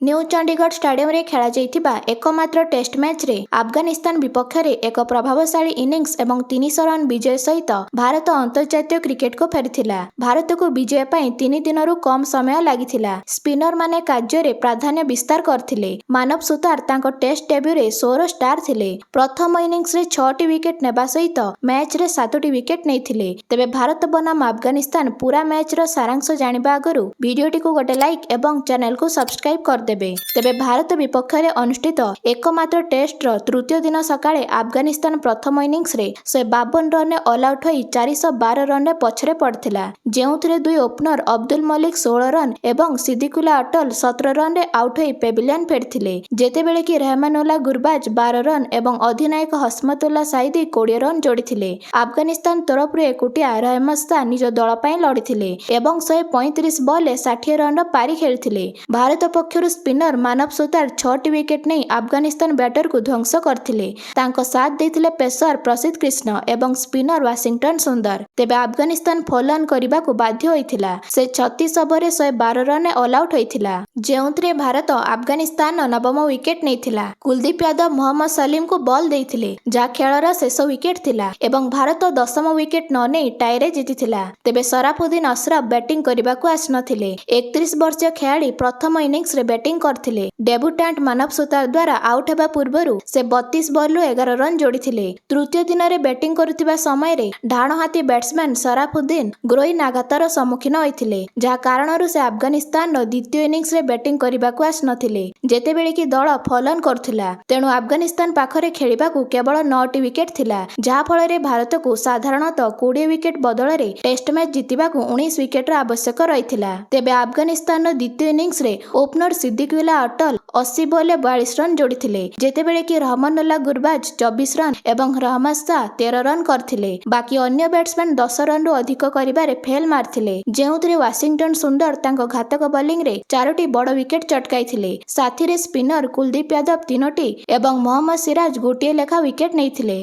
New Chandigarh stadium रे खेला जाइथिबा एकमात्र टेस्ट मैच रे अफगानिस्तान विपक्ष रे एक प्रभावशाली इनिंग्स एवं 300 रन विजय सहित भारत अंतर्जातीय क्रिकेट को फेरिथिला। भारत को विजय पई 3 दिनरु कम समय लागिथिला। स्पिनर माने कार्य रे प्राधान्य विस्तार करथिले। मानव सुतार तांको टेस्ट डेब्यू रे 16 स्टार थिले। प्रथम इनिंग्स रे 6टी विकेट नेबा सहित मैच रे 7टी विकेट नेथिले। तेबे भारत बनाम अफगानिस्तान पूरा मैच रो सारांश जानिबा आगरु वीडियोटी को गोटे लाइक एवं चैनल को सब्सक्राइब कर तेबे भारत विपक्ष में अनुष्ठित एकमात्र टेस्ट तृतीय दिन सकाळे अफगानिस्तान प्रथम इनिंग्स रे 152 रन ऑल आउट होई 412 रन रे पछरे पड़थिला। जेउथिरे दुई ओपनर अब्दुल मलिक 16 रन एवं सिद्दिकुल्ला अटल 17 रन रे आउट होई पेविलियन फेरथिले। जेतेबेले कि रहमानुल्लाह गुरबाज 12 रन एवं अधिनायक हस्मतुल्लाह साइदी 20 रन जोड़िथिले। अफगानिस्तान तरफ एकुटिया रहमस्ता निज दल पई लड़िथिले एवं 135 बॉल 60 रन पारी खेलिथिले। भारत पक्षरु स्पिनर मानव सुतार 6टी विकेट नहीं अफगानिस्तान बैटर को ध्वंस करथिले। तांको साथ देथिले पेसर प्रसिद्ध कृष्ण एवं स्पिनर वाशिंगटन सुंदर। तेबे अफगानिस्तान फॉलोअन करबा को बाध्य होइथिला। से 36 ओवर 112 रन ऑल आउट होइथिला। जेउथरे भारत अफगानिस्तान नवम विकेट नेथिला। कुलदीप यादव मोहम्मद सलीम को बॉल देथिले जा खेलर शेष विकेट थिला एवं भारत 10म विकेट न नै टाई रे जीतिथिला। तेबे सराफुद्दीन अशरफ बैटिंग करबा को आसनथिले। 31 वर्षीय खेलाड़ी प्रथम इनिंग्स रे बैटिंग करथिले। डेब्यूटेंट मानव सुतार द्वारा आउट हेबा पूर्वरु से 32 बॉल 11 रन जोड़िथिले। तृतीय दिन रे बैटिंग करुथिबा समय रे ढाण हाथी बैट्समैन सराफुद्दीन ग्रोइन आघातर सम्मुखीन होइथिले जा कारणरु से अफगानिस्तान द्वितीय इनिंग्स रे बैटिंग करबाकू आसनथिले। जेतेबेले कि दल फॉलोअन करथिला तेणु अफगानिस्तान पाखरे खेलिबाकू केवल 9टी विकेट थिला जा फल रे भारत को साधारणतः 20 विकेट बदल रे टेस्ट मैच जितिबाकू 19 विकेट आवश्यक रहिथिला। तेबे अफगानिस्तान द्वितीय इनिंग्स रे ओपनर सिद्दिकुल्ला अटल 80 बॉल 42 रन जोड़िथिले। जेतेबेले कि रहमानुल्लाह गुरबाज 24 रन एवं रहमस्ता 13 रन करथिले। बाकी अन्य बैट्समैन 10 रन रु अधिक करिबारे फेल मारथिले। जेउथिरे वाशिंगटन सुंदर तांको घातक बॉलिंग रे 4टी बड़ विकेट चटकाइथिले। साथी रे स्पिनर कुलदीप यादव 3टी एवं मोहम्मद सिराज गोटिए लेखा विकेट नेइथिले।